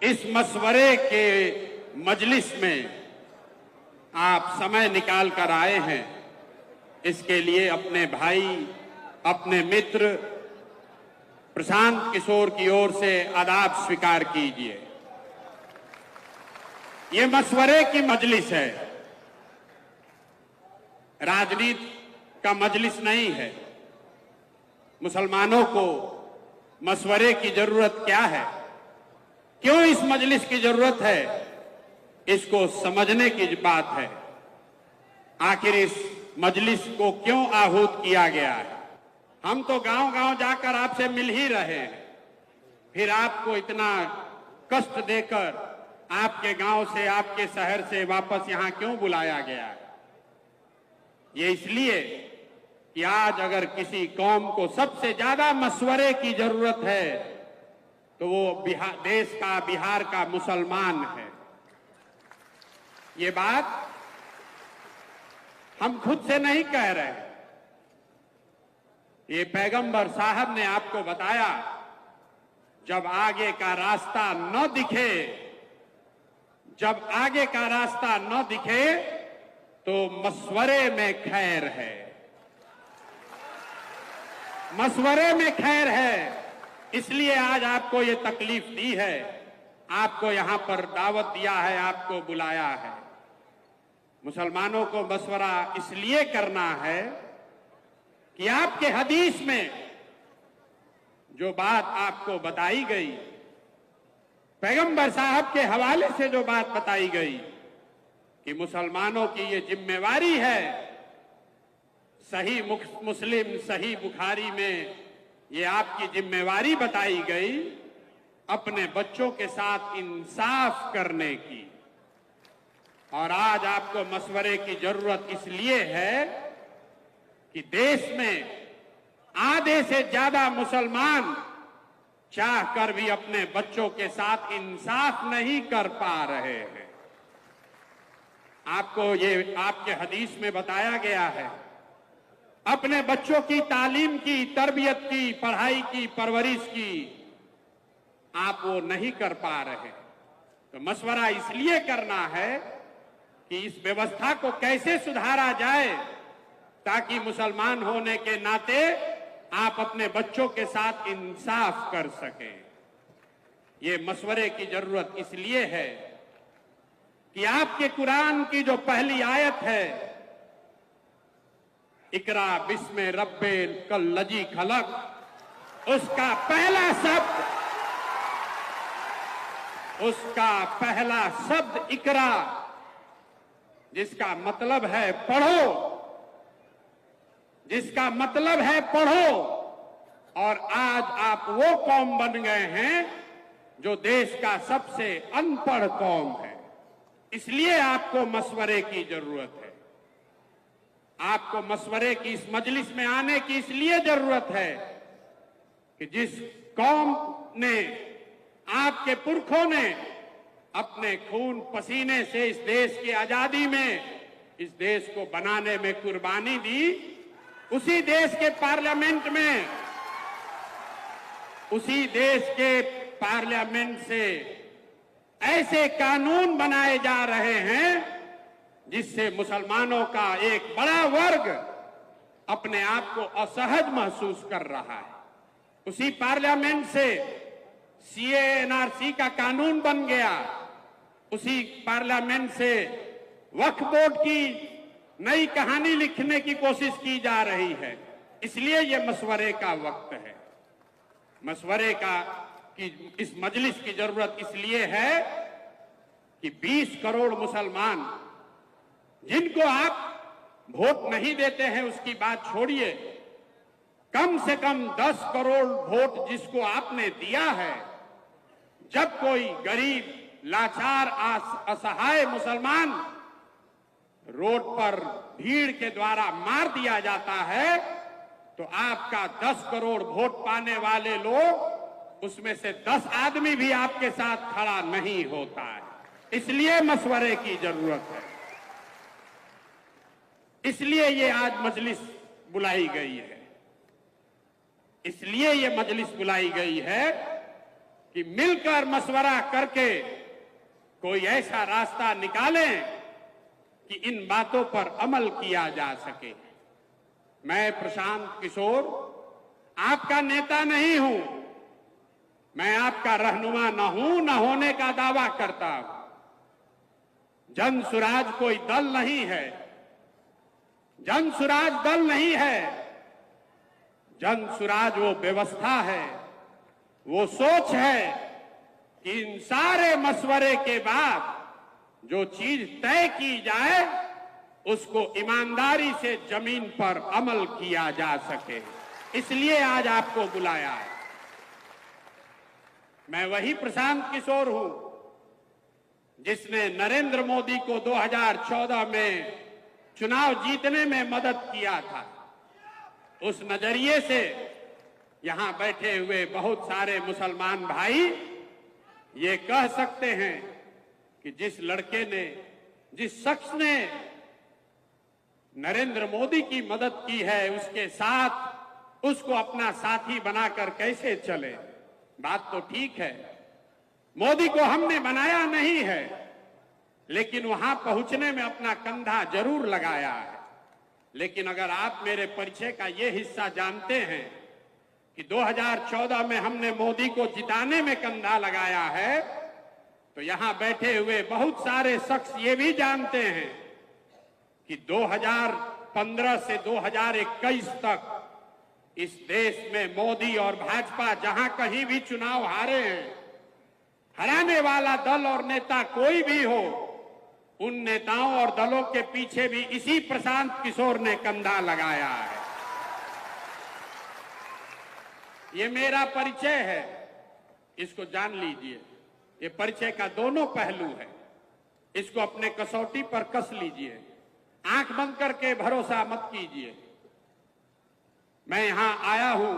इस मशवरे के मजलिस में आप समय निकाल कर आए हैं, इसके लिए अपने भाई, अपने मित्र प्रशांत किशोर की ओर से आदाब स्वीकार कीजिए। ये मशवरे की मजलिस है, राजनीति का मजलिस नहीं है। मुसलमानों को मशवरे की जरूरत क्या है, क्यों इस मजलिस की जरूरत है, इसको समझने की बात है। आखिर इस मजलिस को क्यों आहूत किया गया है। हम तो गांव-गांव जाकर आपसे मिल ही रहे हैं, फिर आपको इतना कष्ट देकर आपके गांव से, आपके शहर से वापस यहां क्यों बुलाया गया है। ये इसलिए कि आज अगर किसी कौम को सबसे ज्यादा मशवरे की जरूरत है तो वो देश का, बिहार का मुसलमान है। ये बात हम खुद से नहीं कह रहे, ये पैगंबर साहब ने आपको बताया। जब आगे का रास्ता न दिखे, जब आगे का रास्ता न दिखे तो मशवरे में खैर है, मशवरे में खैर है। इसलिए आज आपको ये तकलीफ दी है, आपको यहां पर दावत दिया है, आपको बुलाया है। मुसलमानों को मशवरा इसलिए करना है कि आपके हदीस में जो बात आपको बताई गई, पैगंबर साहब के हवाले से जो बात बताई गई कि मुसलमानों की ये जिम्मेवारी है, सही मुस्लिम, सही बुखारी में ये आपकी जिम्मेवारी बताई गई, अपने बच्चों के साथ इंसाफ करने की। और आज आपको मशवरे की जरूरत इसलिए है कि देश में आधे से ज्यादा मुसलमान चाह कर भी अपने बच्चों के साथ इंसाफ नहीं कर पा रहे हैं। आपको ये आपके हदीस में बताया गया है, अपने बच्चों की तालीम की, तरबियत की, पढ़ाई की, परवरिश की आप वो नहीं कर पा रहे। तो मशवरा इसलिए करना है कि इस व्यवस्था को कैसे सुधारा जाए ताकि मुसलमान होने के नाते आप अपने बच्चों के साथ इंसाफ कर सकें। ये मशवरे की जरूरत इसलिए है कि आपके कुरान की जो पहली आयत है, इकरा बिस्मे रब्बिल कल्लजी खलक, उसका पहला शब्द इकरा, जिसका मतलब है पढ़ो, जिसका मतलब है पढ़ो। और आज आप वो कौम बन गए हैं जो देश का सबसे अनपढ़ कौम है। इसलिए आपको मशवरे की जरूरत है, आपको मशवरे की इस मजलिस में आने की इसलिए जरूरत है कि जिस कौम ने, आपके पुरखों ने अपने खून पसीने से इस देश की आजादी में, इस देश को बनाने में कुर्बानी दी, उसी देश के पार्लियामेंट में, उसी देश के पार्लियामेंट से ऐसे कानून बनाए जा रहे हैं जिससे मुसलमानों का एक बड़ा वर्ग अपने आप को असहज महसूस कर रहा है। उसी पार्लियामेंट से सीए एनआरसी का कानून बन गया, उसी पार्लियामेंट से वक्फ बोर्ड की नई कहानी लिखने की कोशिश की जा रही है। इसलिए यह मशवरे का वक्त है। मशवरे का कि इस मजलिस की जरूरत इसलिए है कि 20 करोड़ मुसलमान जिनको आप वोट नहीं देते हैं उसकी बात छोड़िए, कम से कम 10 करोड़ वोट जिसको आपने दिया है, जब कोई गरीब, लाचार, असहाय मुसलमान रोड पर भीड़ के द्वारा मार दिया जाता है तो आपका 10 करोड़ वोट पाने वाले लोग, उसमें से 10 आदमी भी आपके साथ खड़ा नहीं होता है। इसलिए मशवरे की जरूरत है, इसलिए ये आज मजलिस बुलाई गई है। इसलिए ये मजलिस बुलाई गई है कि मिलकर मशवरा करके कोई ऐसा रास्ता निकालें कि इन बातों पर अमल किया जा सके। मैं प्रशांत किशोर आपका नेता नहीं हूं, मैं आपका रहनुमा न हूं, न होने का दावा करता हूं। जन सुराज कोई दल नहीं है, जन सुराज दल नहीं है, जन सुराज वो व्यवस्था है, वो सोच है कि इन सारे मशवरे के बाद जो चीज तय की जाए उसको ईमानदारी से जमीन पर अमल किया जा सके, इसलिए आज आपको बुलाया है। मैं वही प्रशांत किशोर हूं जिसने नरेंद्र मोदी को 2014 में चुनाव जीतने में मदद किया था। उस नजरिए से यहां बैठे हुए बहुत सारे मुसलमान भाई ये कह सकते हैं कि जिस लड़के ने, जिस शख्स ने नरेंद्र मोदी की मदद की है उसके साथ उसको अपना साथी बनाकर कैसे चले। बात तो ठीक है, मोदी को हमने बनाया नहीं है, लेकिन वहां पहुंचने में अपना कंधा जरूर लगाया है। लेकिन अगर आप मेरे परिचय का ये हिस्सा जानते हैं कि 2014 में हमने मोदी को जिताने में कंधा लगाया है, तो यहां बैठे हुए बहुत सारे शख्स ये भी जानते हैं कि 2015 से 2021 तक इस देश में मोदी और भाजपा जहां कहीं भी चुनाव हारे हैं, हराने वाला दल और नेता कोई भी हो, उन नेताओं और दलों के पीछे भी इसी प्रशांत किशोर ने कंधा लगाया है। ये मेरा परिचय है, इसको जान लीजिए। ये परिचय का दोनों पहलू है, इसको अपने कसौटी पर कस लीजिए, आंख बंद करके भरोसा मत कीजिए। मैं यहां आया हूं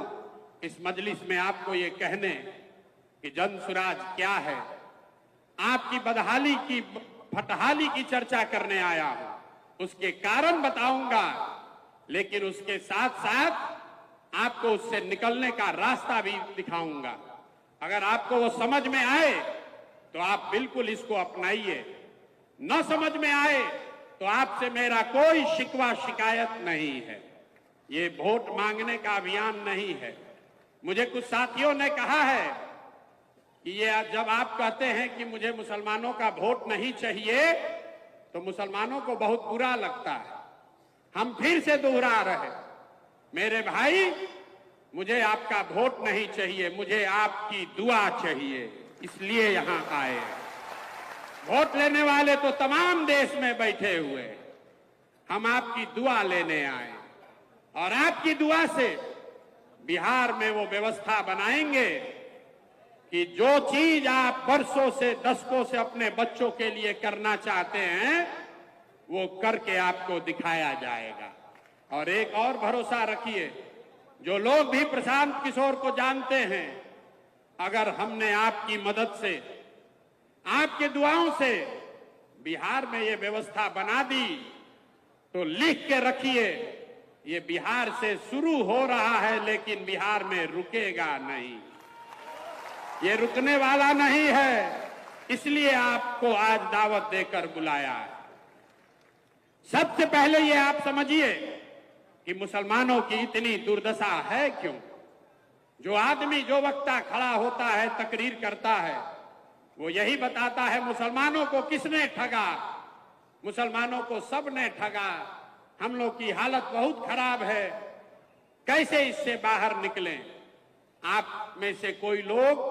इस मजलिस में आपको ये कहने कि जन सुराज क्या है, आपकी बदहाली की, फटहाली की चर्चा करने आया हूं। उसके कारण बताऊंगा, लेकिन उसके साथ साथ आपको उससे निकलने का रास्ता भी दिखाऊंगा। अगर आपको वो समझ में आए तो आप बिल्कुल इसको अपनाइए, न समझ में आए तो आपसे मेरा कोई शिकवा शिकायत नहीं है। ये वोट मांगने का अभियान नहीं है। मुझे कुछ साथियों ने कहा है कि ये जब आप कहते हैं कि मुझे मुसलमानों का वोट नहीं चाहिए तो मुसलमानों को बहुत बुरा लगता है। हम फिर से दोहरा रहे, मेरे भाई, मुझे आपका वोट नहीं चाहिए, मुझे आपकी दुआ चाहिए, इसलिए यहां आए। वोट लेने वाले तो तमाम देश में बैठे हुए, हम आपकी दुआ लेने आए और आपकी दुआ से बिहार में वो व्यवस्था बनाएंगे कि जो चीज आप वर्षों से, दशकों से अपने बच्चों के लिए करना चाहते हैं वो करके आपको दिखाया जाएगा। और एक और भरोसा रखिए, जो लोग भी प्रशांत किशोर को जानते हैं, अगर हमने आपकी मदद से, आपके दुआओं से बिहार में ये व्यवस्था बना दी तो लिख के रखिए, ये बिहार से शुरू हो रहा है लेकिन बिहार में रुकेगा नहीं, ये रुकने वाला नहीं है। इसलिए आपको आज दावत देकर बुलाया है। सबसे पहले ये आप समझिए कि मुसलमानों की इतनी दुर्दशा है क्यों। जो आदमी, जो वक्ता खड़ा होता है, तकरीर करता है, वो यही बताता है मुसलमानों को किसने ठगा, मुसलमानों को सबने ठगा, हम लोग की हालत बहुत खराब है, कैसे इससे बाहर निकलें। आप में से कोई लोग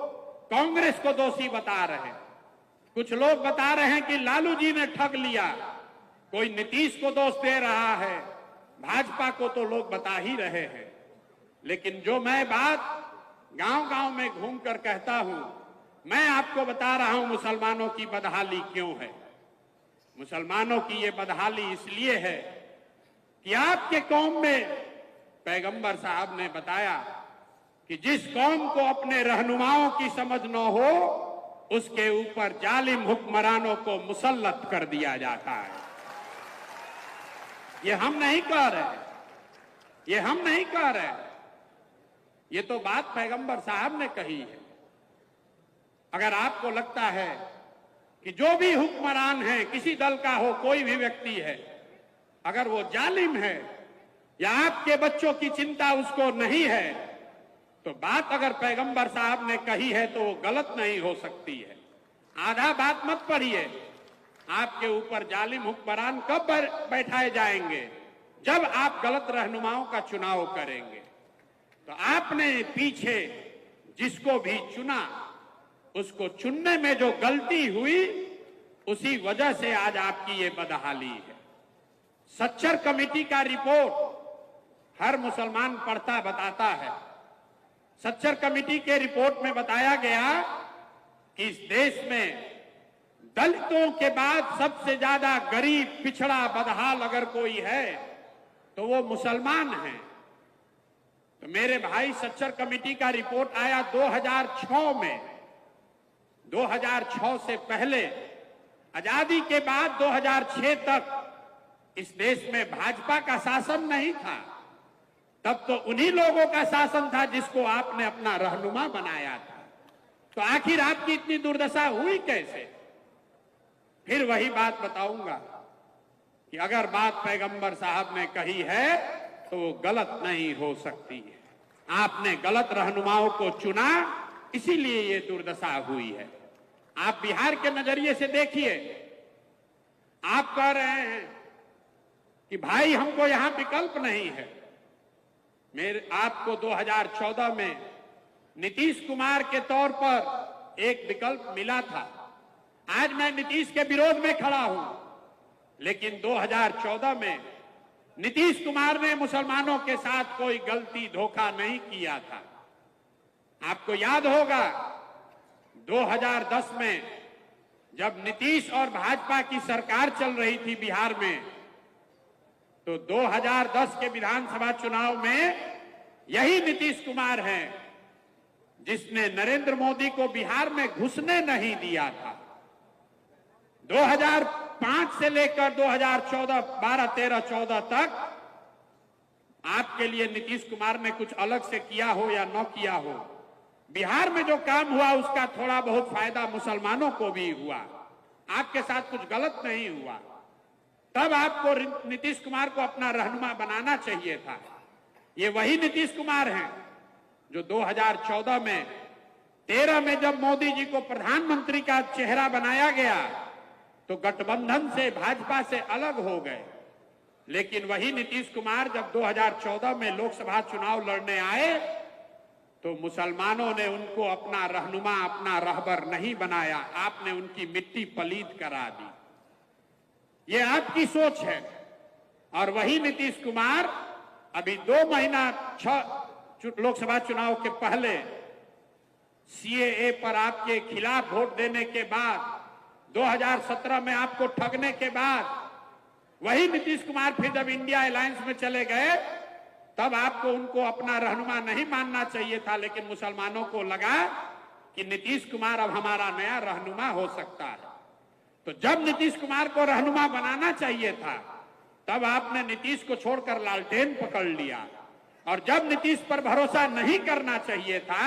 कांग्रेस को दोषी बता रहे हैं, कुछ लोग बता रहे हैं कि लालू जी ने ठग लिया, कोई नीतीश को दोष दे रहा है, भाजपा को तो लोग बता ही रहे हैं। लेकिन जो मैं बात गांव-गांव में घूमकर कहता हूं, मैं आपको बता रहा हूं मुसलमानों की बदहाली क्यों है। मुसलमानों की ये बदहाली इसलिए है कि आपके कौम में पैगंबर साहब ने बताया कि जिस कौम को अपने रहनुमाओं की समझ न हो उसके ऊपर जालिम हुक्मरानों को मुसल्लत कर दिया जाता है। ये हम नहीं कह रहे, ये हम नहीं कह रहे, ये तो बात पैगंबर साहब ने कही है। अगर आपको लगता है कि जो भी हुक्मरान है, किसी दल का हो, कोई भी व्यक्ति है, अगर वो जालिम है या आपके बच्चों की चिंता उसको नहीं है, तो बात अगर पैगंबर साहब ने कही है तो वो गलत नहीं हो सकती है। आधा बात मत पढ़िए। आपके ऊपर जालिम हुक्मरान कब बैठाए जाएंगे? जब आप गलत रहनुमाओं का चुनाव करेंगे। तो आपने पीछे जिसको भी चुना, उसको चुनने में जो गलती हुई, उसी वजह से आज आपकी ये बदहाली है। सच्चर कमेटी का रिपोर्ट हर मुसलमान पढ़ता बताता है। सच्चर कमेटी के रिपोर्ट में बताया गया कि इस देश में दलितों के बाद सबसे ज्यादा गरीब, पिछड़ा, बदहाल अगर कोई है तो वो मुसलमान हैं। तो मेरे भाई, सच्चर कमेटी का रिपोर्ट आया 2006 में। 2006 से पहले, आजादी के बाद 2006 तक इस देश में भाजपा का शासन नहीं था। तब तो उन्हीं लोगों का शासन था जिसको आपने अपना रहनुमा बनाया था। तो आखिर आपकी इतनी दुर्दशा हुई कैसे? फिर वही बात बताऊंगा कि अगर बात पैगंबर साहब ने कही है तो वो गलत नहीं हो सकती है। आपने गलत रहनुमाओं को चुना, इसीलिए ये दुर्दशा हुई है। आप बिहार के नजरिए से देखिए। आप कह रहे हैं कि भाई हमको यहां विकल्प नहीं है। आपको 2014 में नीतीश कुमार के तौर पर एक विकल्प मिला था। आज मैं नीतीश के विरोध में खड़ा हूं, लेकिन 2014 में नीतीश कुमार ने मुसलमानों के साथ कोई गलती, धोखा नहीं किया था। आपको याद होगा 2010 में जब नीतीश और भाजपा की सरकार चल रही थी बिहार में, तो 2010 के विधानसभा चुनाव में यही नीतीश कुमार हैं जिसने नरेंद्र मोदी को बिहार में घुसने नहीं दिया था। 2005 से लेकर 2014, 12, 13, 14 तक आपके लिए नीतीश कुमार ने कुछ अलग से किया हो या न किया हो, बिहार में जो काम हुआ उसका थोड़ा बहुत फायदा मुसलमानों को भी हुआ। आपके साथ कुछ गलत नहीं हुआ। तब आपको नीतीश कुमार को अपना रहनुमा बनाना चाहिए था। ये वही नीतीश कुमार हैं जो 2014 में, 13 में जब मोदी जी को प्रधानमंत्री का चेहरा बनाया गया तो गठबंधन से, भाजपा से अलग हो गए। लेकिन वही नीतीश कुमार जब 2014 में लोकसभा चुनाव लड़ने आए तो मुसलमानों ने उनको अपना रहनुमा, अपना रहबर नहीं बनाया। आपने उनकी मिट्टी पलीद करा दी। ये आपकी सोच है। और वही नीतीश कुमार अभी 2 महीना 6 लोकसभा चुनाव के पहले सीएए पर आपके खिलाफ वोट देने के बाद, 2017 में आपको ठगने के बाद, वही नीतीश कुमार फिर जब इंडिया अलायंस में चले गए तब आपको उनको अपना रहनुमा नहीं मानना चाहिए था। लेकिन मुसलमानों को लगा कि नीतीश कुमार अब हमारा नया रहनुमा हो सकता है। तो जब नीतीश कुमार को रहनुमा बनाना चाहिए था तब आपने नीतीश को छोड़कर लालटेन पकड़ लिया। और जब नीतीश पर भरोसा नहीं करना चाहिए था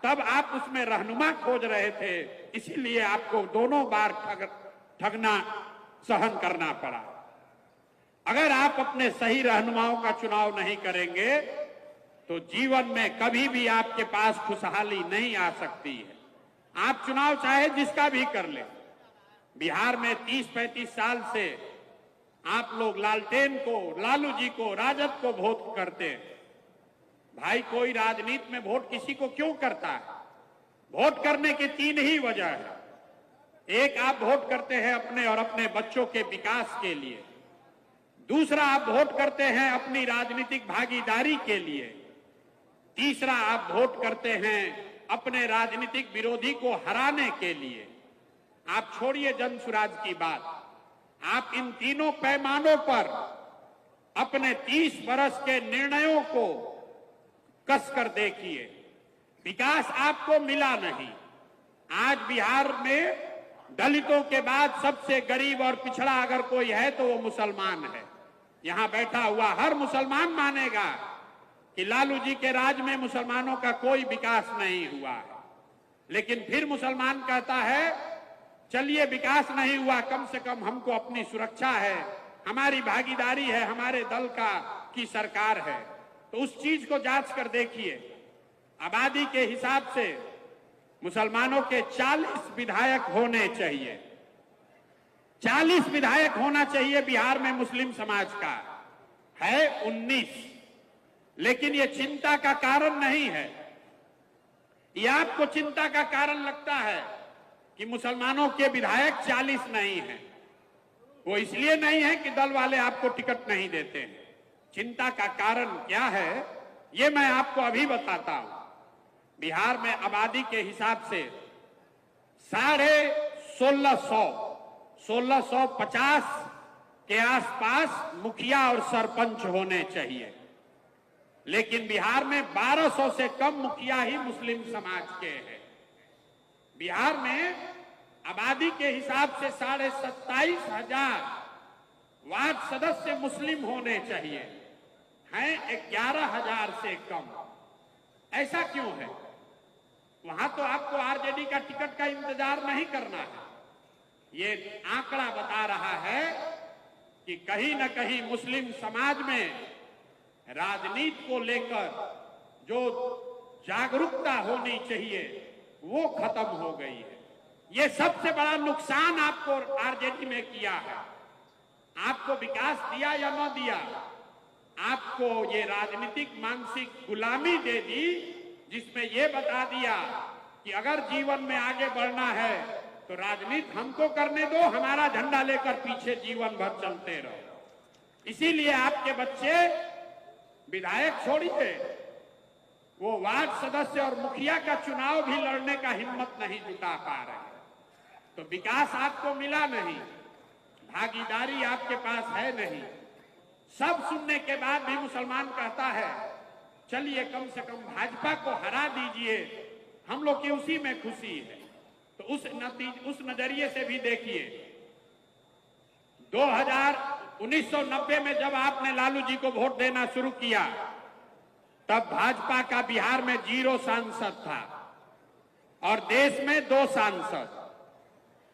तब आप उसमें रहनुमा खोज रहे थे। इसीलिए आपको दोनों बार ठगना सहन करना पड़ा। अगर आप अपने सही रहनुमाओं का चुनाव नहीं करेंगे तो जीवन में कभी भी आपके पास खुशहाली नहीं आ सकती है। आप चुनाव चाहे जिसका भी कर ले। बिहार में 30-35 साल से आप लोग लालटेन को, लालू जी को, राजद को वोट करते हैं। भाई, कोई राजनीति में वोट किसी को क्यों करता है? वोट करने की 3 ही वजह है। एक, आप वोट करते हैं अपने और अपने बच्चों के विकास के लिए। दूसरा, आप वोट करते हैं अपनी राजनीतिक भागीदारी के लिए। तीसरा, आप वोट करते हैं अपने राजनीतिक विरोधी को हराने के लिए। आप छोड़िए जन सुराज की बात, आप इन तीनों पैमानों पर अपने 30 वर्ष के निर्णयों को कसकर देखिए। विकास आपको मिला नहीं। आज बिहार में दलितों के बाद सबसे गरीब और पिछड़ा अगर कोई है तो वो मुसलमान है। यहां बैठा हुआ हर मुसलमान मानेगा कि लालू जी के राज में मुसलमानों का कोई विकास नहीं हुआ है। लेकिन फिर मुसलमान कहता है चलिए विकास नहीं हुआ, कम से कम हमको अपनी सुरक्षा है, हमारी भागीदारी है, हमारे दल की सरकार है। तो उस चीज को जांच कर देखिए। आबादी के हिसाब से मुसलमानों के 40 विधायक होने चाहिए, 40 विधायक होना चाहिए। बिहार में मुस्लिम समाज का है 19, लेकिन ये चिंता का कारण नहीं है। यह आपको चिंता का कारण लगता है कि मुसलमानों के विधायक 40 नहीं हैं। वो इसलिए नहीं है कि दल वाले आपको टिकट नहीं देते हैं। चिंता का कारण क्या है ये मैं आपको अभी बताता हूं। बिहार में आबादी के हिसाब से 1650 के आसपास मुखिया और सरपंच होने चाहिए, लेकिन बिहार में 1200 से कम मुखिया ही मुस्लिम समाज के हैं। बिहार में आबादी के हिसाब से 27,500 वार्ड सदस्य मुस्लिम होने चाहिए, हैं 11,000 से कम। ऐसा क्यों है? वहां तो आपको आरजेडी का टिकट का इंतजार नहीं करना है। ये आंकड़ा बता रहा है कि कहीं न कहीं मुस्लिम समाज में राजनीति को लेकर जो जागरूकता होनी चाहिए वो खत्म हो गई है। ये सबसे बड़ा नुकसान आपको आरजेडी में किया है। आपको विकास दिया या न दिया, आपको ये राजनीतिक मानसिक गुलामी दे दी, जिसमें ये बता दिया कि अगर जीवन में आगे बढ़ना है तो राजनीति हमको करने दो, हमारा झंडा लेकर पीछे जीवन भर चलते रहो। इसीलिए आपके बच्चे विधायक छोड़िए, वो वार्ड सदस्य और मुखिया का चुनाव भी लड़ने का हिम्मत नहीं जुटा पा रहे। तो विकास आपको मिला नहीं, भागीदारी आपके पास है नहीं। सब सुनने के बाद भी मुसलमान कहता है चलिए कम से कम भाजपा को हरा दीजिए, हम लोग की उसी में खुशी है। तो उस नजरिए से भी देखिए, 1990 में जब आपने लालू जी को वोट देना शुरू किया तब भाजपा का बिहार में 0 सांसद था और देश में 2 सांसद।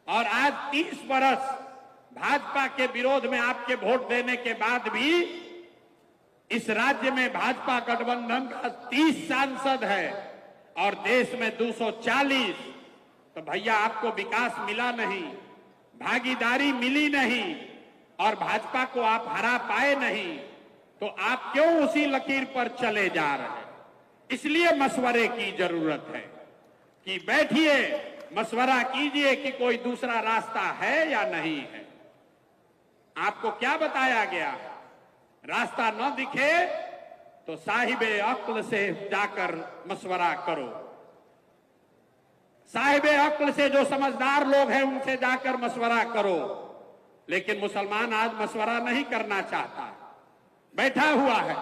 और आज 30 बरस भाजपा के विरोध में आपके वोट देने के बाद भी इस राज्य में भाजपा गठबंधन का 30 सांसद है और देश में 240। तो भैया आपको विकास मिला नहीं, भागीदारी मिली नहीं और भाजपा को आप हरा पाए नहीं, तो आप क्यों उसी लकीर पर चले जा रहे हैं? इसलिए मशवरे की जरूरत है कि बैठिए, मशवरा कीजिए कि कोई दूसरा रास्ता है या नहीं है। आपको क्या बताया गया? रास्ता न दिखे तो साहिबे अक्ल से जाकर मशवरा करो, साहिबे अक्ल से जो समझदार लोग हैं उनसे जाकर मशवरा करो। लेकिन मुसलमान आज मशवरा नहीं करना चाहता, बैठा हुआ है,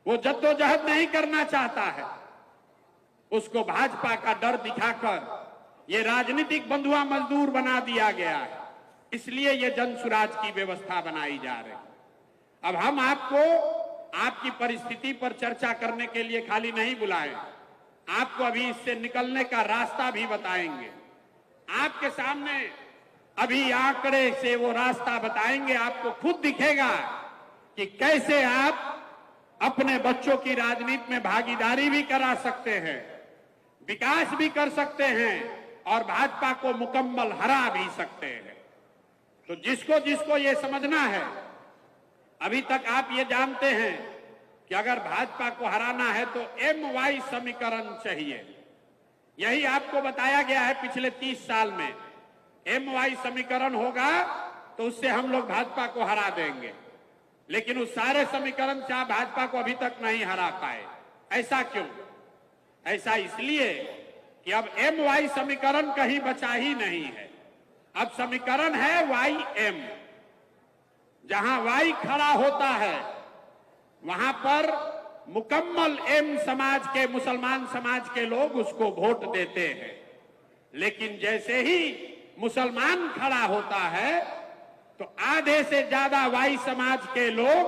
वो जद्दोजहद नहीं करना चाहता है। उसको भाजपा का डर दिखाकर ये राजनीतिक बंधुआ मजदूर बना दिया गया है। इसलिए ये जनसुराज की व्यवस्था बनाई जा रही है। अब हम आपको आपकी परिस्थिति पर चर्चा करने के लिए खाली नहीं बुलाए, आपको अभी इससे निकलने का रास्ता भी बताएंगे। आपके सामने अभी आंकड़े से वो रास्ता बताएंगे, आपको खुद दिखेगा कि कैसे आप अपने बच्चों की राजनीति में भागीदारी भी करा सकते हैं, विकास भी कर सकते हैं और भाजपा को मुकम्मल हरा भी सकते हैं। तो जिसको जिसको ये समझना है, अभी तक आप ये जानते हैं कि अगर भाजपा को हराना है तो MY समीकरण चाहिए। यही आपको बताया गया है पिछले 30 साल में। MY समीकरण होगा तो उससे हम लोग भाजपा को हरा देंगे, लेकिन उस सारे समीकरण से आप भाजपा को अभी तक नहीं हरा पाए। ऐसा क्यों? ऐसा इसलिए कि अब MY समीकरण कहीं बचा ही नहीं है। अब समीकरण है YM। जहां Y खड़ा होता है वहां पर मुकम्मल M समाज के, मुसलमान समाज के लोग उसको वोट देते हैं। लेकिन जैसे ही मुसलमान खड़ा होता है तो आधे से ज्यादा Y समाज के लोग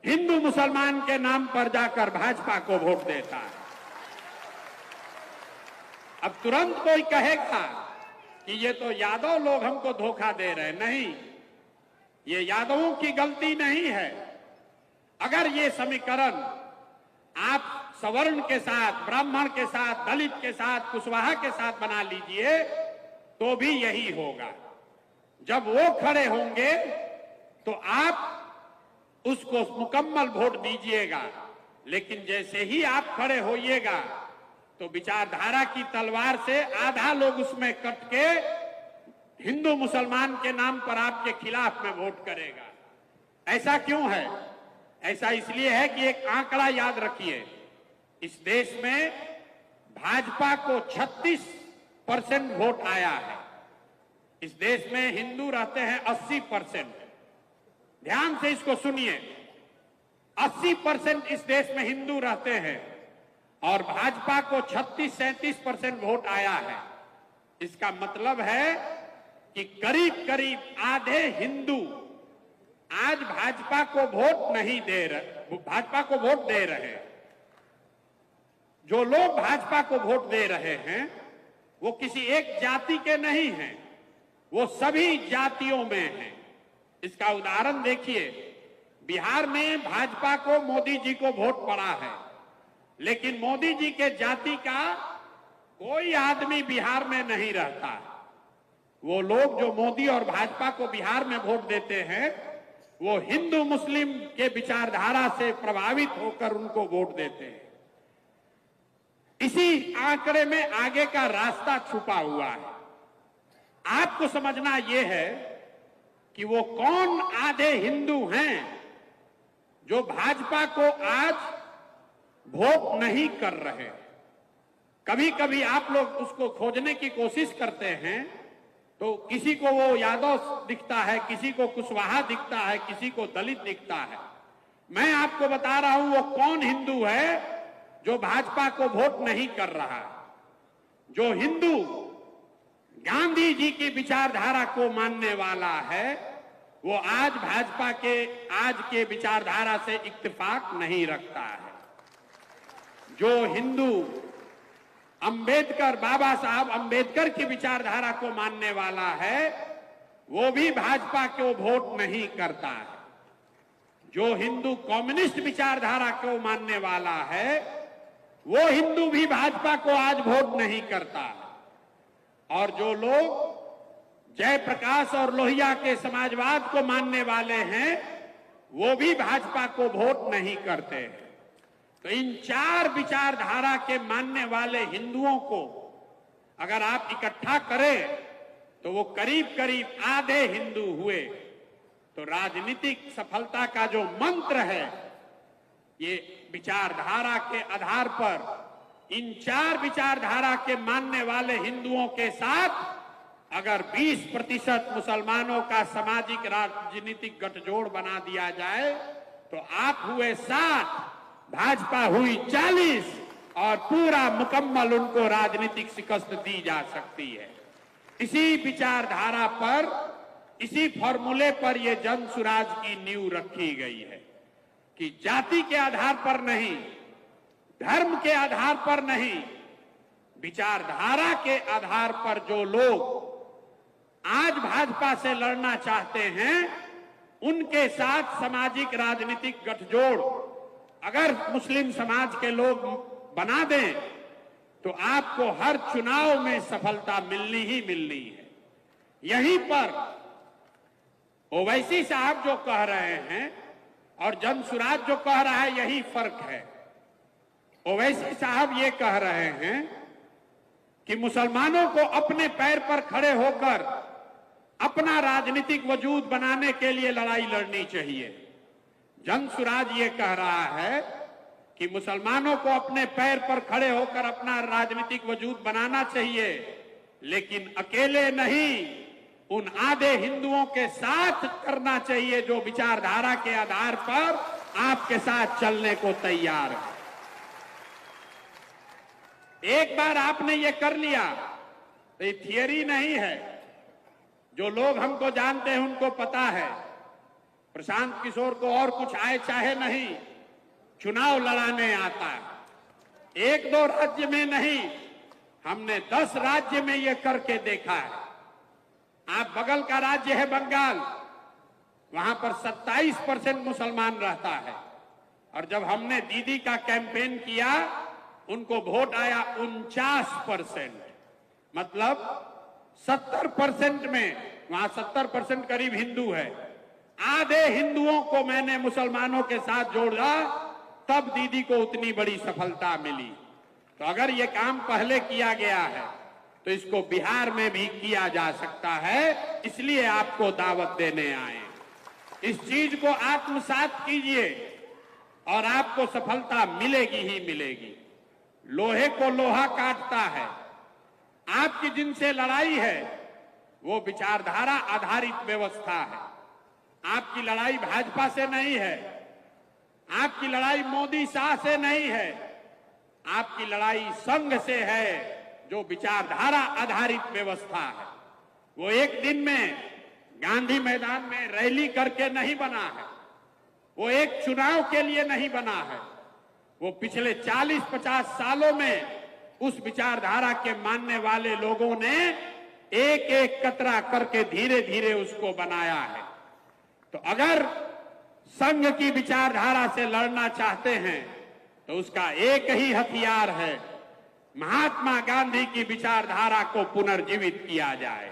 हिंदू मुसलमान के नाम पर जाकर भाजपा को वोट देता है। अब तुरंत कोई कहेगा कि ये तो यादव लोग हमको धोखा दे रहे हैं। नहीं, ये यादवों की गलती नहीं है। अगर ये समीकरण आप सवर्ण के साथ, ब्राह्मण के साथ, दलित के साथ, कुशवाहा के साथ बना लीजिए तो भी यही होगा। जब वो खड़े होंगे तो आप उसको मुकम्मल वोट दीजिएगा, लेकिन जैसे ही आप खड़े होइएगा तो विचारधारा की तलवार से आधा लोग उसमें कट के हिंदू मुसलमान के नाम पर आपके खिलाफ में वोट करेगा। ऐसा क्यों है? ऐसा इसलिए है कि एक आंकड़ा याद रखिए, इस देश में भाजपा को 36% वोट आया है। इस देश में हिंदू रहते हैं 80%। ध्यान से इसको सुनिए, 80% इस देश में हिंदू रहते हैं और भाजपा को 36-37% वोट आया है। इसका मतलब है कि करीब करीब आधे हिंदू आज भाजपा को वोट नहीं दे रहे, भाजपा को वोट दे रहे हैं। जो लोग भाजपा को वोट दे रहे हैं वो किसी एक जाति के नहीं हैं, वो सभी जातियों में हैं। इसका उदाहरण देखिए, बिहार में भाजपा को मोदी जी को वोट पड़ा है, लेकिन मोदी जी के जाति का कोई आदमी बिहार में नहीं रहता। वो लोग जो मोदी और भाजपा को बिहार में वोट देते हैं वो हिंदू मुस्लिम के विचारधारा से प्रभावित होकर उनको वोट देते हैं। इसी आंकड़े में आगे का रास्ता छुपा हुआ है। आपको समझना यह है कि वो कौन आधे हिंदू हैं जो भाजपा को आज वोट नहीं कर रहे। कभी कभी आप लोग उसको खोजने की कोशिश करते हैं तो किसी को वो यादव दिखता है, किसी को कुशवाहा दिखता है, किसी को दलित दिखता है। मैं आपको बता रहा हूं वो कौन हिंदू है जो भाजपा को वोट नहीं कर रहा। जो हिंदू गांधी जी की विचारधारा को मानने वाला है वो आज भाजपा के आज के विचारधारा से इत्तेफाक नहीं रखता है। जो हिंदू अंबेडकर, बाबा साहब अंबेडकर की विचारधारा को मानने वाला है वो भी भाजपा को वोट नहीं करता है। जो हिंदू कम्युनिस्ट विचारधारा को मानने वाला है वो हिंदू भी भाजपा को आज वोट नहीं करता है। और जो लोग जयप्रकाश और लोहिया के समाजवाद को मानने वाले हैं वो भी भाजपा को वोट नहीं करते हैं। तो इन चार विचारधारा के मानने वाले हिंदुओं को अगर आप इकट्ठा करें तो वो करीब करीब आधे हिंदू हुए। तो राजनीतिक सफलता का जो मंत्र है ये विचारधारा के आधार पर इन चार विचारधारा के मानने वाले हिंदुओं के साथ अगर 20% मुसलमानों का सामाजिक राजनीतिक गठजोड़ बना दिया जाए तो आप हुए 7, भाजपा हुई 40 और पूरा मुकम्मल उनको राजनीतिक शिकस्त दी जा सकती है। इसी विचारधारा पर, इसी फॉर्मूले पर यह जन सुराज की नींव रखी गई है कि जाति के आधार पर नहीं, धर्म के आधार पर नहीं, विचारधारा के आधार पर जो लोग आज भाजपा से लड़ना चाहते हैं उनके साथ सामाजिक राजनीतिक गठजोड़ अगर मुस्लिम समाज के लोग बना दें तो आपको हर चुनाव में सफलता मिलनी ही मिलनी है। यहीं पर ओवैसी साहब जो कह रहे हैं और जनसुराज जो कह रहा है यही फर्क है। ओवैसी साहब ये कह रहे हैं कि मुसलमानों को अपने पैर पर खड़े होकर अपना राजनीतिक वजूद बनाने के लिए लड़ाई लड़नी चाहिए। जनसुराज ये कह रहा है कि मुसलमानों को अपने पैर पर खड़े होकर अपना राजनीतिक वजूद बनाना चाहिए, लेकिन अकेले नहीं, उन आधे हिंदुओं के साथ करना चाहिए जो विचारधारा के आधार पर आपके साथ चलने को तैयार है। एक बार आपने ये कर लिया तो ये थियरी नहीं है। जो लोग हमको जानते हैं उनको पता है प्रशांत किशोर को और कुछ आए चाहे नहीं, चुनाव लड़ाने आता है। 1-2 राज्य में नहीं, हमने 10 राज्य में ये करके देखा है। आप बगल का राज्य है बंगाल, वहां पर 27% मुसलमान रहता है, और जब हमने दीदी का कैंपेन किया उनको वोट आया 49%, मतलब 70% में, वहां 70% करीब हिंदू है, आधे हिंदुओं को मैंने मुसलमानों के साथ जोड़ा, तब दीदी को उतनी बड़ी सफलता मिली। तो अगर ये काम पहले किया गया है तो इसको बिहार में भी किया जा सकता है, इसलिए आपको दावत देने आए। इस चीज को आत्मसात कीजिए और आपको सफलता मिलेगी ही मिलेगी। लोहे को लोहा काटता है। आपकी जिनसे लड़ाई है वो विचारधारा आधारित व्यवस्था है। आपकी लड़ाई भाजपा से नहीं है, आपकी लड़ाई मोदी शाह से नहीं है, आपकी लड़ाई संघ से है, जो विचारधारा आधारित व्यवस्था है। वो एक दिन में गांधी मैदान में रैली करके नहीं बना है, वो एक चुनाव के लिए नहीं बना है, वो पिछले 40-50 सालों में उस विचारधारा के मानने वाले लोगों ने एक एक कतरा करके धीरे धीरे उसको बनाया है। तो अगर संघ की विचारधारा से लड़ना चाहते हैं तो उसका एक ही हथियार है, महात्मा गांधी की विचारधारा को पुनर्जीवित किया जाए।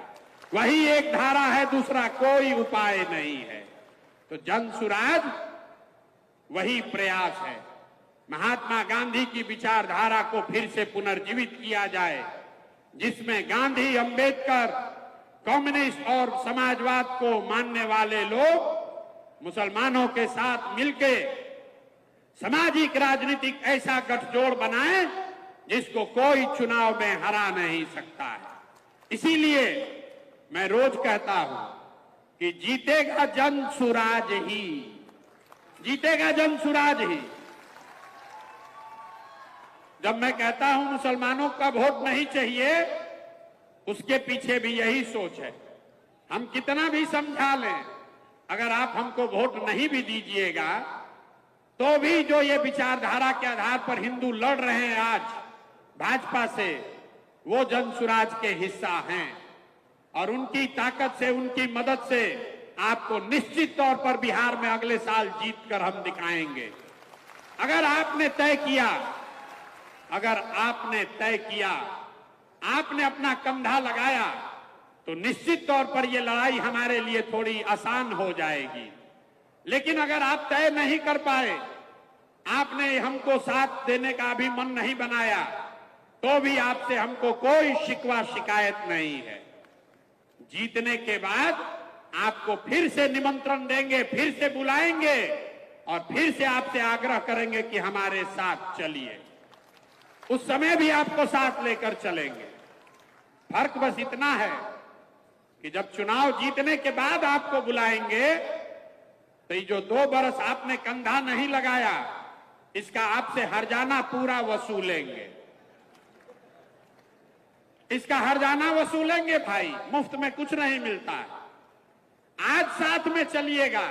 वही एक धारा है, दूसरा कोई उपाय नहीं है। तो जन सुराज वही प्रयास है, महात्मा गांधी की विचारधारा को फिर से पुनर्जीवित किया जाए, जिसमें गांधी, अंबेडकर, कम्युनिस्ट और समाजवाद को मानने वाले लोग मुसलमानों के साथ मिलके सामाजिक राजनीतिक ऐसा गठजोड़ बनाए जिसको कोई चुनाव में हरा नहीं सकता है। इसीलिए मैं रोज कहता हूं कि जीतेगा जन सुराज ही, जीतेगा जन सुराज ही। जब मैं कहता हूं मुसलमानों का वोट नहीं चाहिए, उसके पीछे भी यही सोच है। हम कितना भी समझा लें, अगर आप हमको वोट नहीं भी दीजिएगा तो भी जो ये विचारधारा के आधार पर हिंदू लड़ रहे हैं आज भाजपा से, वो जन सुराज के हिस्सा हैं, और उनकी ताकत से, उनकी मदद से आपको निश्चित तौर पर बिहार में अगले साल जीतकर हम दिखाएंगे। अगर आपने तय किया, अगर आपने तय किया, आपने अपना कंधा लगाया, तो निश्चित तौर पर यह लड़ाई हमारे लिए थोड़ी आसान हो जाएगी। लेकिन अगर आप तय नहीं कर पाए, आपने हमको साथ देने का भी मन नहीं बनाया, तो भी आपसे हमको कोई शिकवा शिकायत नहीं है। जीतने के बाद आपको फिर से निमंत्रण देंगे, फिर से बुलाएंगे और फिर से आपसे आग्रह करेंगे कि हमारे साथ चलिए। उस समय भी आपको साथ लेकर चलेंगे। फर्क बस इतना है कि जब चुनाव जीतने के बाद आपको बुलाएंगे तो ये जो 2 बरस आपने कंधा नहीं लगाया, इसका आपसे हर्जाना पूरा वसूलेंगे। इसका हर्जाना वसूलेंगे भाई, मुफ्त में कुछ नहीं मिलता है। आज साथ में चलिएगा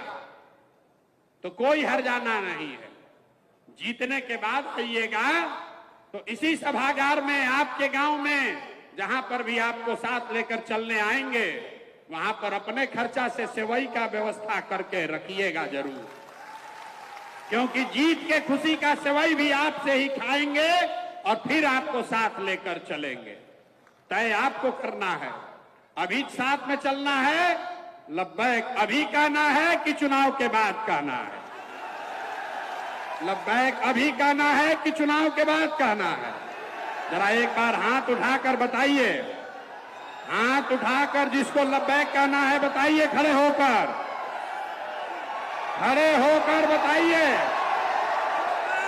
तो कोई हर्जाना नहीं है। जीतने के बाद आइएगा तो इसी सभागार में, आपके गांव में, जहां पर भी आपको साथ लेकर चलने आएंगे, वहां पर अपने खर्चा से सेवई का व्यवस्था करके रखिएगा जरूर, क्योंकि जीत के खुशी का सेवई भी आपसे ही खाएंगे और फिर आपको साथ लेकर चलेंगे। तय आपको करना है, अभी साथ में चलना है, लब्बैक अभी कहना है कि चुनाव के बाद कहना है? लब्बैक अभी कहना है कि चुनाव के बाद कहना है? जरा एक बार हाथ उठाकर बताइए, हाथ उठाकर जिसको लब्बैक कहना है बताइए, खड़े होकर, खड़े होकर बताइए।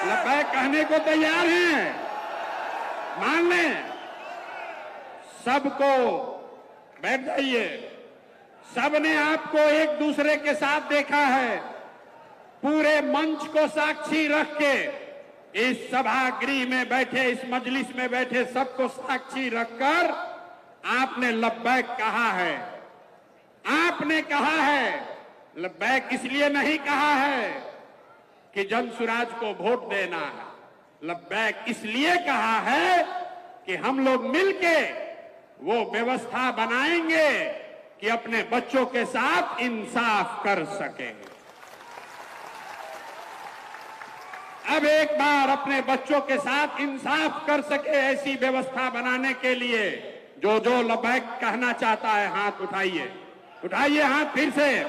लब्बैक कहने को तैयार हैं? मान लें सबको, बैठ जाइए। सबने आपको एक दूसरे के साथ देखा है, पूरे मंच को साक्षी रख के, इस सभागृह में बैठे, इस मजलिस में बैठे सबको साक्षी रखकर आपने लब्बैक कहा है। आपने कहा है, लब्बैक इसलिए नहीं कहा है कि जन सुराज को वोट देना है, लब्बैक इसलिए कहा है कि हम लोग मिलके वो व्यवस्था बनाएंगे कि अपने बच्चों के साथ इंसाफ कर सकें। अब एक बार अपने बच्चों के साथ इंसाफ कर सके ऐसी व्यवस्था बनाने के लिए जो जो लब्बैक कहना चाहता है हाथ उठाइए, उठाइए हाथ फिर से।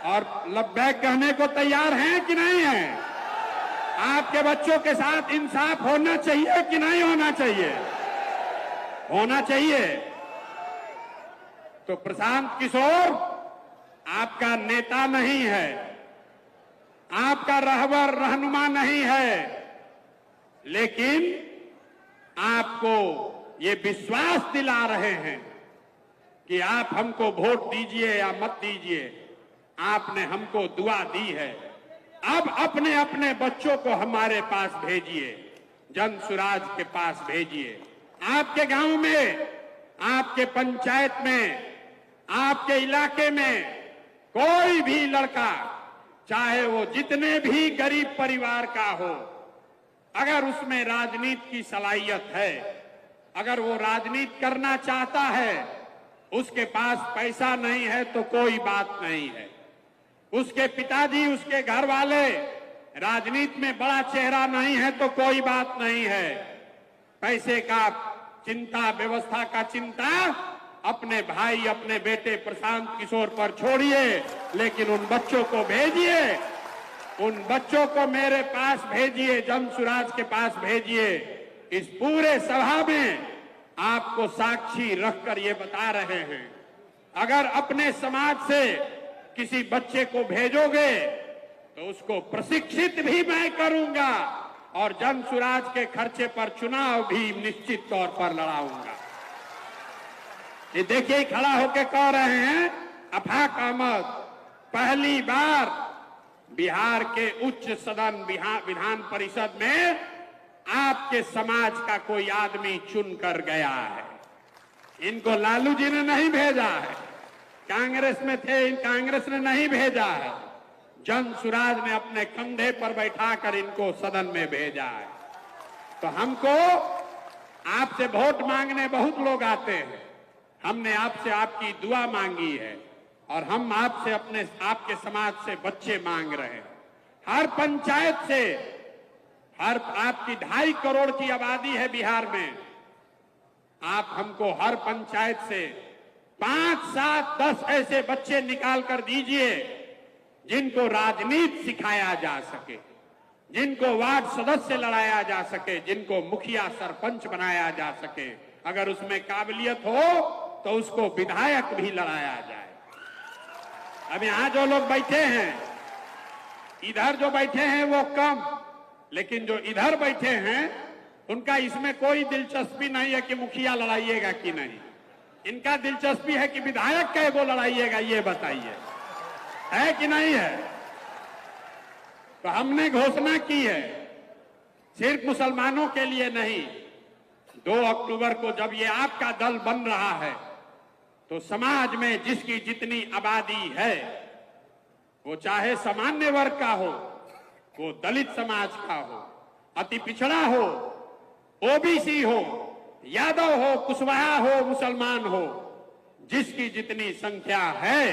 और लब्बैक कहने को तैयार हैं कि नहीं हैं? आपके बच्चों के साथ इंसाफ होना चाहिए कि नहीं होना चाहिए? होना चाहिए। तो प्रशांत किशोर आपका नेता नहीं है, आपका रहबर रहनुमा नहीं है, लेकिन आपको ये विश्वास दिला रहे हैं कि आप हमको वोट दीजिए या मत दीजिए, आपने हमको दुआ दी है। अब अपने अपने बच्चों को हमारे पास भेजिए, जन सुराज के पास भेजिए। आपके गांव में, आपके पंचायत में, आपके इलाके में कोई भी लड़का, चाहे वो जितने भी गरीब परिवार का हो, अगर उसमें राजनीति की सलाहियत है, अगर वो राजनीति करना चाहता है, उसके पास पैसा नहीं है तो कोई बात नहीं है, उसके पिताजी, उसके घर वाले राजनीति में बड़ा चेहरा नहीं है तो कोई बात नहीं है। पैसे का चिंता, व्यवस्था का चिंता अपने भाई, अपने बेटे प्रशांत किशोर पर छोड़िए, लेकिन उन बच्चों को भेजिए, उन बच्चों को मेरे पास भेजिए, जन सुराज के पास भेजिए। इस पूरे सभा में आपको साक्षी रखकर ये बता रहे हैं, अगर अपने समाज से किसी बच्चे को भेजोगे तो उसको प्रशिक्षित भी मैं करूंगा और जन सुराज के खर्चे पर चुनाव भी निश्चित तौर पर लड़ाऊंगा। ये देखिए खड़ा होकर कह रहे हैं अफाक अहमद, पहली बार बिहार के उच्च सदन विधान परिषद में आपके समाज का कोई आदमी चुनकर गया है। इनको लालू जी ने नहीं भेजा है, कांग्रेस में थे, कांग्रेस ने नहीं भेजा है, जन सुराज ने अपने कंधे पर बैठाकर इनको सदन में भेजा है। तो हमको आपसे वोट मांगने बहुत लोग आते हैं, हमने आपसे आपकी दुआ मांगी है और हम आपसे अपने आपके समाज से बच्चे मांग रहे हैं। हर पंचायत से, हर आपकी 2.5 करोड़ की आबादी है बिहार में, आप हमको हर पंचायत से 5, 7, 10 ऐसे बच्चे निकाल कर दीजिए जिनको राजनीति सिखाया जा सके, जिनको वार्ड सदस्य लड़ाया जा सके, जिनको मुखिया सरपंच बनाया जा सके। अगर उसमें काबिलियत हो तो उसको विधायक भी लड़ाया जाए। अब यहां जो लोग बैठे हैं, इधर जो बैठे हैं वो कम, लेकिन जो इधर बैठे हैं उनका इसमें कोई दिलचस्पी नहीं है कि मुखिया लड़ाइएगा कि नहीं। इनका दिलचस्पी है कि विधायक कै गो लड़ाइएगा, ये बताइए, है कि नहीं है? तो हमने घोषणा की है, सिर्फ मुसलमानों के लिए नहीं, 2 अक्टूबर को जब ये आपका दल बन रहा है तो समाज में जिसकी जितनी आबादी है, वो चाहे सामान्य वर्ग का हो, वो दलित समाज का हो, अति पिछड़ा हो, ओबीसी हो, यादव हो, कुशवाहा हो, मुसलमान हो, जिसकी जितनी संख्या है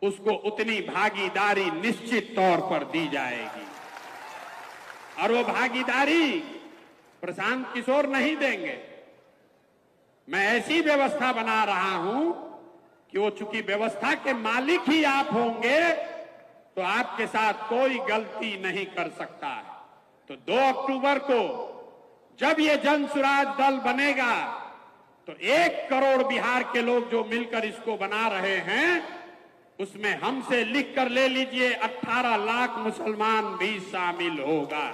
उसको उतनी भागीदारी निश्चित तौर पर दी जाएगी। और वो भागीदारी प्रशांत किशोर नहीं देंगे। मैं ऐसी व्यवस्था बना रहा हूं कि वो चूंकि व्यवस्था के मालिक ही आप होंगे तो आपके साथ कोई गलती नहीं कर सकता है। तो 2 अक्टूबर को जब ये जन सुराज दल बनेगा तो 1 करोड़ बिहार के लोग जो मिलकर इसको बना रहे हैं, उसमें हमसे लिख कर ले लीजिए 18 लाख मुसलमान भी शामिल होगा।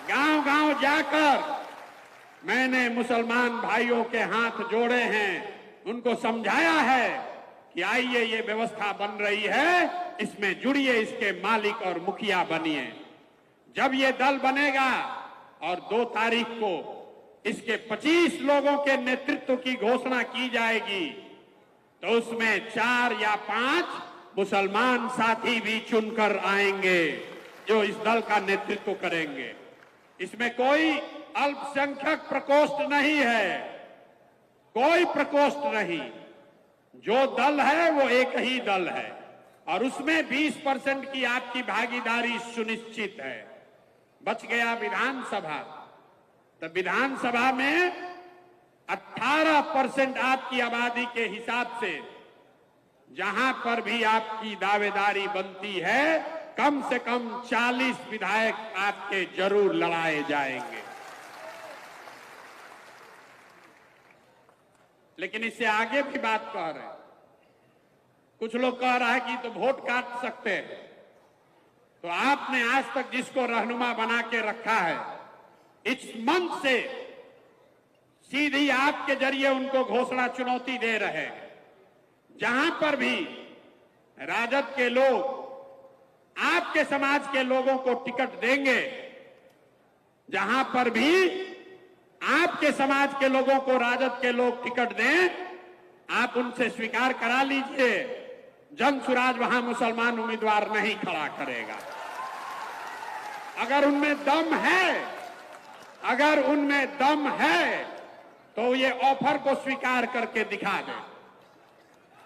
गांव गांव जाकर मैंने मुसलमान भाइयों के हाथ जोड़े हैं, उनको समझाया है कि आइए ये व्यवस्था बन रही है, इसमें जुड़िए, इसके मालिक और मुखिया बनिए। जब ये दल बनेगा और 2 तारीख को इसके 25 लोगों के नेतृत्व की घोषणा की जाएगी तो उसमें 4 या 5 मुसलमान साथी भी चुनकर आएंगे जो इस दल का नेतृत्व करेंगे। इसमें कोई अल्पसंख्यक प्रकोष्ठ नहीं है, कोई प्रकोष्ठ नहीं। जो दल है वो एक ही दल है और उसमें 20% की आपकी भागीदारी सुनिश्चित है। बच गया विधानसभा, तो विधानसभा में 18% आपकी आबादी के हिसाब से जहां पर भी आपकी दावेदारी बनती है, कम से कम 40 विधायक आपके जरूर लड़ाए जाएंगे। लेकिन इससे आगे भी बात कह रहे हैं, कुछ लोग कह रहा है कि तो वोट काट सकते हैं। तो आपने आज तक जिसको रहनुमा बना के रखा है, इस मंच से सीधी आपके जरिए उनको घोषणा चुनौती दे रहे हैं। जहां पर भी राजद के लोग आपके समाज के लोगों को टिकट देंगे, जहां पर भी आपके समाज के लोगों को राजद के लोग टिकट दें, आप उनसे स्वीकार करा लीजिए, जनसुराज वहां मुसलमान उम्मीदवार नहीं खड़ा करेगा। अगर उनमें दम है, तो ये ऑफर को स्वीकार करके दिखा दें।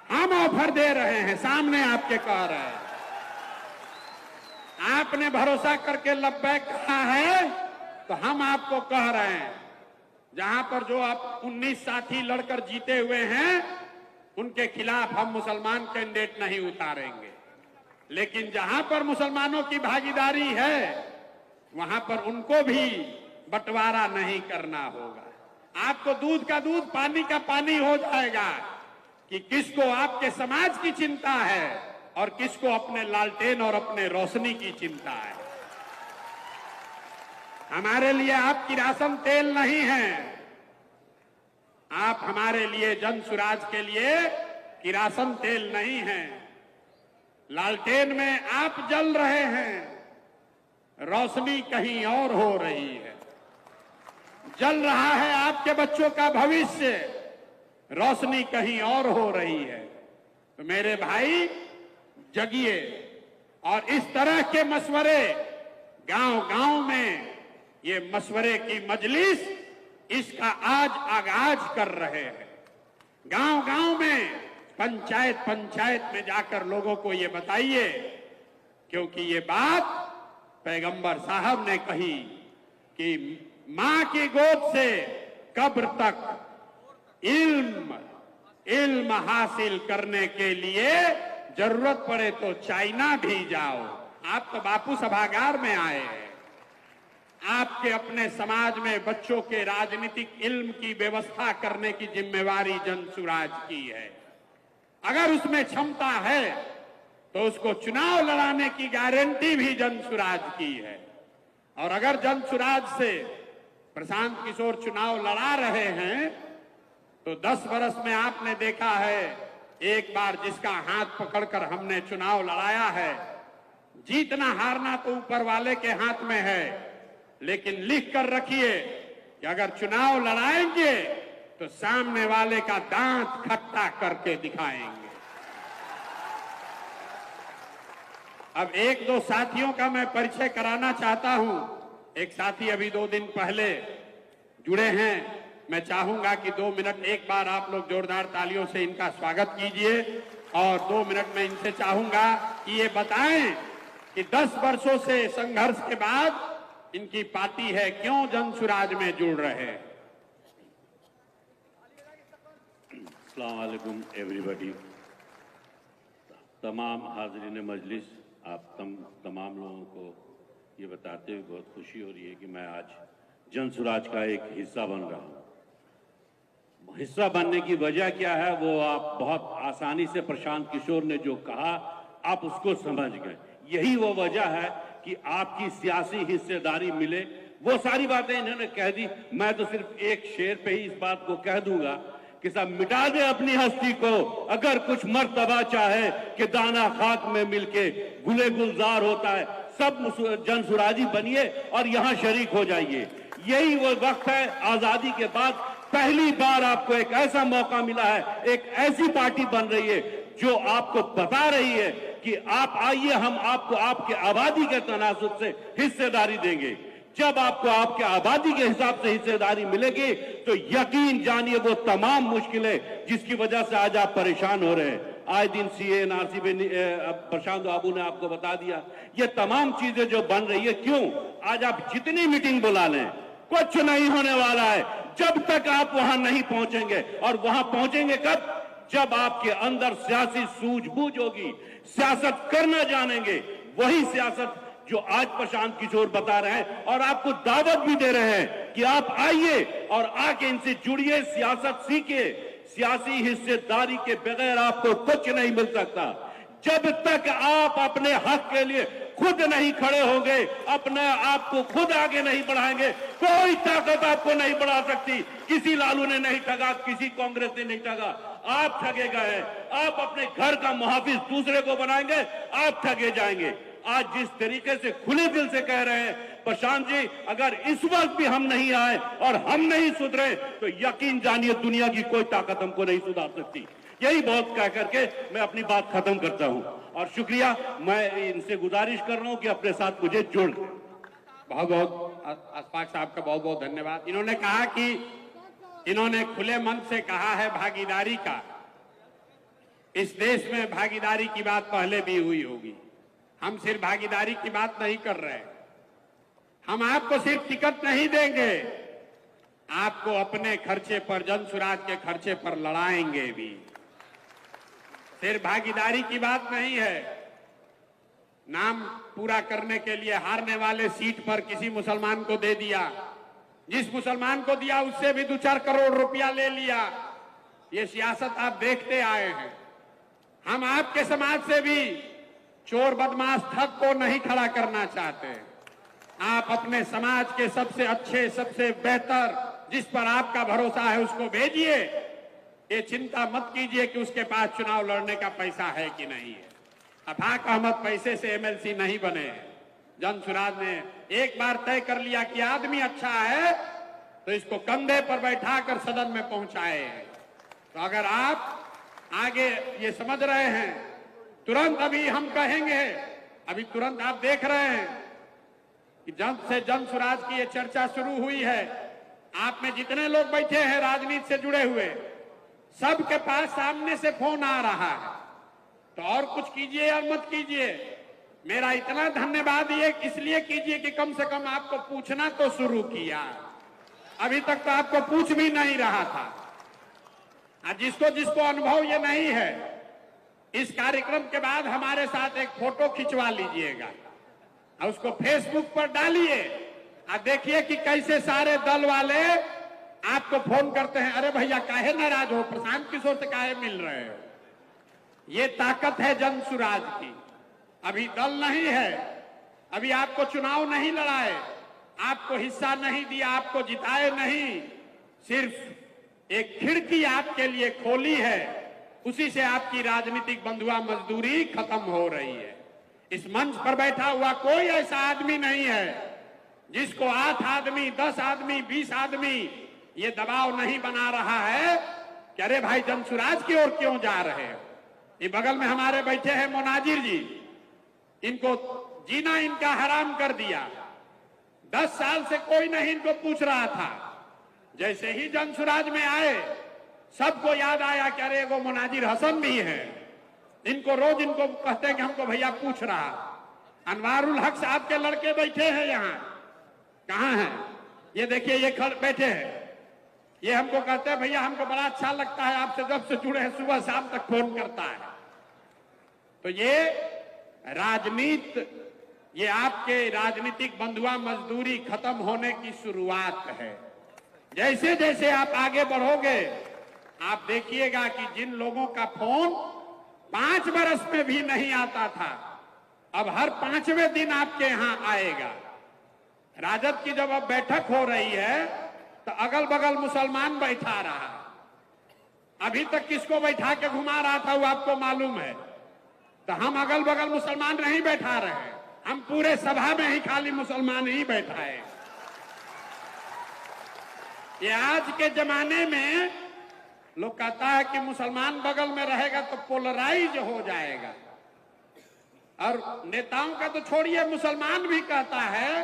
हम ऑफर दे रहे हैं, सामने आपके कह रहे हैं। आपने भरोसा करके लब्बैक कहा है, तो हम आपको कह रहे हैं, जहां पर जो आप 19 साथी लड़कर जीते हुए हैं, उनके खिलाफ हम मुसलमान कैंडिडेट नहीं उतारेंगे। लेकिन जहां पर मुसलमानों की भागीदारी है, वहां पर उनको भी बंटवारा नहीं करना होगा। आपको दूध का दूध, पानी का पानी हो जाएगा कि किसको आपके समाज की चिंता है और किसको अपने लालटेन और अपने रोशनी की चिंता है। हमारे लिए आप किरासन तेल नहीं है, आप हमारे लिए, जनसुराज के लिए किरासन तेल नहीं है। लालटेन में आप जल रहे हैं, रोशनी कहीं और हो रही है। जल रहा है आपके बच्चों का भविष्य, रोशनी कहीं और हो रही है। तो मेरे भाई जगिए और इस तरह के मशवरे गांव-गांव में, ये मशवरे की मजलिस, इसका आज आगाज कर रहे हैं। गांव-गांव में, पंचायत में जाकर लोगों को ये बताइए, क्योंकि ये बात पैगंबर साहब ने कही कि मां की गोद से कब्र तक इल्म हासिल करने के लिए जरूरत पड़े तो चाइना भी जाओ। आप तो बापू सभागार में आए हैं। आपके अपने समाज में बच्चों के राजनीतिक इल्म की व्यवस्था करने की जिम्मेवारी जनसुराज की है। अगर उसमें क्षमता है तो उसको चुनाव लड़ाने की गारंटी भी जनसुराज की है। और अगर जनसुराज से प्रशांत किशोर चुनाव लड़ा रहे हैं, तो 10 वर्ष में आपने देखा है, एक बार जिसका हाथ पकड़कर हमने चुनाव लड़ाया है, जीतना हारना तो ऊपर वाले के हाथ में है, लेकिन लिख कर रखिए कि अगर चुनाव लड़ाएंगे तो सामने वाले का दांत खट्टा करके दिखाएंगे। अब एक दो साथियों का मैं परिचय कराना चाहता हूं। एक साथी अभी 2 दिन पहले जुड़े हैं, मैं चाहूंगा कि 2 मिनट एक बार आप लोग जोरदार तालियों से इनका स्वागत कीजिए और 2 मिनट में इनसे चाहूंगा कि ये बताएं कि 10 वर्षों से संघर्ष के बाद इनकी पार्टी है, क्यों जनसुराज में जुड़ रहे हैं। अस्सलाम वालेकुम एवरीबॉडी। तमाम हाज़रीन मजलिस, आप तमाम लोगों को ये बताते हुए बहुत खुशी हो रही है कि मैं आज जनसुराज का एक हिस्सा बन रहा हूँ। हिस्सा बनने की वजह क्या है वो आप बहुत आसानी से प्रशांत किशोर ने जो कहा आप उसको समझ गए। यही वो वजह है कि आपकी सियासी हिस्सेदारी मिले। वो सारी बातें इन्होंने कह दी, मैं तो सिर्फ एक शेर पे ही इस बात को कह दूंगा कि सब मिटा दे अपनी हस्ती को, अगर कुछ मर्तबा चाहे कि दाना खाक में मिलके गुले गुलजार होता है, सब जनसुराजी बनिए और यहाँ शरीक हो जाइए। यही वो वक्त है, आजादी के बाद पहली बार आपको एक ऐसा मौका मिला है, एक ऐसी पार्टी बन रही है जो आपको बता रही है कि आप आइए, हम आपको आपके आबादी के तनासुब से हिस्सेदारी देंगे। जब आपको आपके आबादी के हिसाब से हिस्सेदारी मिलेगी तो यकीन जानिए वो तमाम मुश्किलें जिसकी वजह से आज आप परेशान हो रहे हैं, आए दिन सीए एनआरसी पे प्रशांत बाबू ने आपको बता दिया, ये तमाम चीजें जो बन रही है, क्यों आज आप जितनी मीटिंग बुला लें कुछ नहीं होने वाला है जब तक आप वहां नहीं पहुंचेंगे। और वहां पहुंचेंगे कब? जब आपके अंदर सियासी सूझबूझ होगी, सियासत करना जानेंगे। वही सियासत जो आज प्रशांत किशोर बता रहे हैं और आपको दावत भी दे रहे हैं कि आप आइए और आके इनसे जुड़िए, सियासत सीखिए। सियासी हिस्सेदारी के बगैर आपको कुछ नहीं मिल सकता। जब तक आप अपने हक के लिए खुद नहीं खड़े होंगे, अपने आप को खुद आगे नहीं बढ़ाएंगे, कोई ताकत आपको नहीं बढ़ा सकती। किसी लालू ने नहीं ठगा, किसी कांग्रेस ने नहीं ठगा, आप ठगे गए। आप अपने घर का मुहाफिज दूसरे को बनाएंगे, आप ठगे जाएंगे। आज जिस तरीके से खुले दिल से कह रहे हैं प्रशांत जी, अगर इस वक्त भी हम नहीं आए और हम नहीं सुधरे तो यकीन जानिए दुनिया की कोई ताकत हमको नहीं सुधार सकती। यही बहुत कह करके मैं अपनी बात खत्म करता हूं और शुक्रिया। मैं इनसे गुजारिश कर रहा हूं कि अपने साथ मुझे जोड़ दें। बहुत बहुत अशफाक साहब का बहुत बहुत धन्यवाद। इन्होंने कहा कि इन्होंने खुले मन से कहा है भागीदारी का। इस देश में भागीदारी की बात पहले भी हुई होगी। हम सिर्फ भागीदारी की बात नहीं कर रहे, हम आपको सिर्फ टिकट नहीं देंगे, आपको अपने खर्चे पर, जनसुराज के खर्चे पर लड़ाएंगे भी। सिर्फ भागीदारी की बात नहीं है। नाम पूरा करने के लिए हारने वाले सीट पर किसी मुसलमान को दे दिया, जिस मुसलमान को दिया उससे भी 2-4 करोड़ रुपया ले लिया। ये सियासत आप देखते आए हैं। हम आपके समाज से भी चोर बदमाश ठग को नहीं खड़ा करना चाहते। आप अपने समाज के सबसे अच्छे, सबसे बेहतर, जिस पर आपका भरोसा है उसको भेजिए। ये चिंता मत कीजिए कि उसके पास चुनाव लड़ने का पैसा है कि नहीं है। अफाक अहमद पैसे से एमएलसी नहीं बने। जनसुराज ने एक बार तय कर लिया कि आदमी अच्छा है तो इसको कंधे पर बैठाकर सदन में पहुंचाए। तो अगर आप आगे ये समझ रहे हैं, तुरंत अभी हम कहेंगे, अभी तुरंत आप देख रहे हैं कि जब से जनसुराज की ये चर्चा शुरू हुई है, आप में जितने लोग बैठे हैं राजनीति से जुड़े हुए, सबके पास सामने से फोन आ रहा है। तो और कुछ कीजिए या मत कीजिए, मेरा इतना धन्यवाद ये इसलिए कीजिए कि कम से कम आपको पूछना तो शुरू किया। अभी तक तो आपको पूछ भी नहीं रहा था। जिसको जिसको अनुभव ये नहीं है, इस कार्यक्रम के बाद हमारे साथ एक फोटो खिंचवा लीजिएगा और उसको फेसबुक पर डालिए और देखिए कि कैसे सारे दल वाले आपको फोन करते हैं, अरे भैया काहे नाराज हो, प्रशांत किशोर से काहे मिल रहे हो। ये ताकत है जनसुराज की। अभी दल नहीं है, अभी आपको चुनाव नहीं लड़ाए, आपको हिस्सा नहीं दिया, आपको जिताए नहीं, सिर्फ एक खिड़की आपके लिए खोली है, उसी से आपकी राजनीतिक बंधुआ मजदूरी खत्म हो रही है। इस मंच पर बैठा हुआ कोई ऐसा आदमी नहीं है जिसको 8 आदमी, 10 आदमी, 20 आदमी ये दबाव नहीं बना रहा है कि अरे भाई जनसुराज की ओर क्यों जा रहे हो। ये बगल में हमारे बैठे हैं मोनाजिर जी, इनको जीना इनका हराम कर दिया। 10 साल से कोई नहीं इनको पूछ रहा था। जैसे ही जनसुराज में आए सबको याद आया कि अरे वो मोनाजिर हसन भी है, इनको रोज इनको कहते हैं कि हमको भैया पूछ रहा। अनवारुल हक साहब के लड़के बैठे हैं यहाँ, कहाँ हैं ये देखिए, ये बैठे हैं, ये हमको कहते हैं भैया हमको बड़ा अच्छा लगता है आपसे, जब से जुड़े हैं सुबह शाम तक फोन करता है। तो ये राजनीति, ये आपके राजनीतिक बंधुआ मजदूरी खत्म होने की शुरुआत है। जैसे जैसे आप आगे बढ़ोगे आप देखिएगा कि जिन लोगों का फोन 5 बरस में भी नहीं आता था, अब हर 5वें दिन आपके यहां आएगा। राजद की जब अब बैठक हो रही है तो अगल बगल मुसलमान बैठा रहा, अभी तक किसको बैठा के घुमा रहा था वो आपको मालूम है। तो हम अगल बगल मुसलमान नहीं बैठा रहे, हम पूरे सभा में ही खाली मुसलमान ही बैठाए। ये आज के जमाने में लोग कहता है कि मुसलमान बगल में रहेगा तो पोलराइज हो जाएगा, और नेताओं का तो छोड़िए, मुसलमान भी कहता है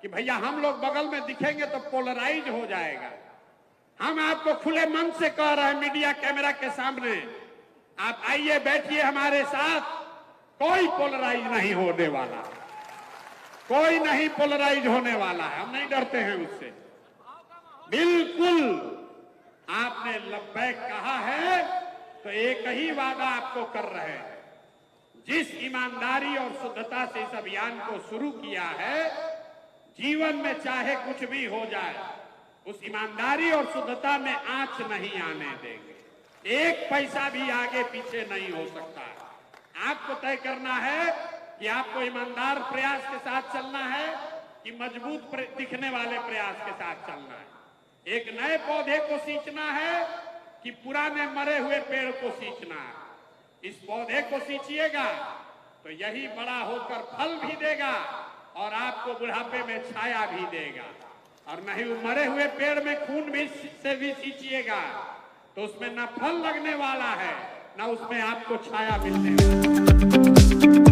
कि भैया हम लोग बगल में दिखेंगे तो पोलराइज हो जाएगा। हम आपको खुले मन से कह रहे हैं मीडिया कैमरा के सामने, आप आइए बैठिए हमारे साथ, कोई पोलराइज नहीं होने वाला, कोई नहीं पोलराइज होने वाला है, हम नहीं डरते हैं उससे। बिल्कुल आपने लब्बैक कहा है तो एक ही वादा आपको कर रहे हैं, जिस ईमानदारी और शुद्धता से इस अभियान को शुरू किया है, जीवन में चाहे कुछ भी हो जाए उस ईमानदारी और शुद्धता में आंच नहीं आने देंगे, एक पैसा भी आगे पीछे नहीं हो सकता है। आपको तय करना है कि आपको ईमानदार प्रयास के साथ चलना है कि मजबूत दिखने वाले प्रयास के साथ चलना है। एक नए पौधे को सींचना है कि पुराने मरे हुए पेड़ को सींचना है। इस पौधे को सींचिएगा तो यही बड़ा होकर फल भी देगा और आपको बुढ़ापे में छाया भी देगा, और नहीं मरे हुए पेड़ में खून भी से भी सींचिएगा तो उसमें न फल लगने वाला है न उसमें आपको छाया मिलने वाला है।